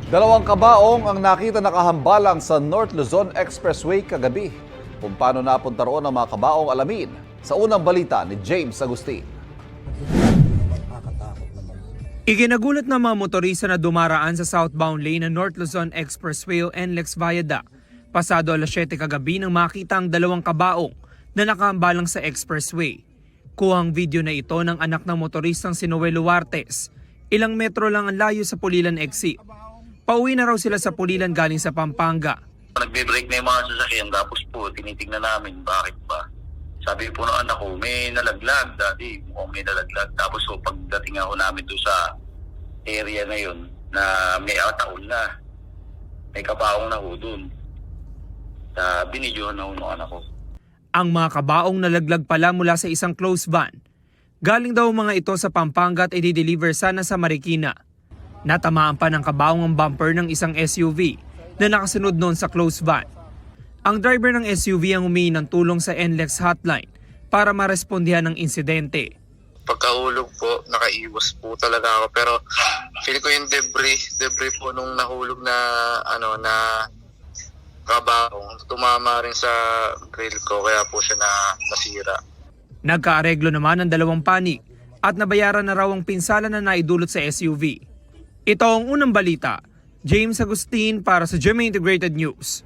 Dalawang kabaong ang nakita nakahambalang sa North Luzon Expressway kagabi. Kung paano napunta roon ang mga kabaong alamin sa unang balita ni James Agustin. Iginagulat ng mga motorista na dumaraan sa southbound lane ng North Luzon Expressway o NLEX Viaduct. Pasado alas 7 kagabi nang makita ang dalawang kabaong na nakahambalang sa expressway. Kuhang video na ito ng anak ng motoristang si Noel Luartes. Ilang metro lang ang layo sa Pulilan exit. Pauwi na raw sila sa Pulilan galing sa Pampanga. Nagbe-break na yung mga sasakyan tapos po tinitignan namin bakit ba. Sabi po ng anak ko, may nalaglag, daddy, mukhang may nalaglag. Tapos so, pagdating ako namin doon sa area na yun, na may taon na, may kabaong na ho doon. Binidyohan na ho ng anak ko. Ang mga kabaong nalaglag pala mula sa isang close van. Galing daw mga ito sa Pampanga at i-deliver sana sa Marikina. Natamaan pa ng kabaong ang bumper ng isang SUV na nakasunod noon sa close van. Ang driver ng SUV ang humingi ng tulong sa NLEX hotline para marespondihan ng insidente. Pagkahulog po, nakaiwas po talaga ako. Pero feel ko yung debris po nung nahulog na kabaong. Tumama rin sa grill ko kaya po siya nasira. Nagkaareglo naman ang dalawang panig at nabayaran na raw ang pinsala na naidulot sa SUV. Ito ang unang balita. James Agustin para sa GMA Integrated News.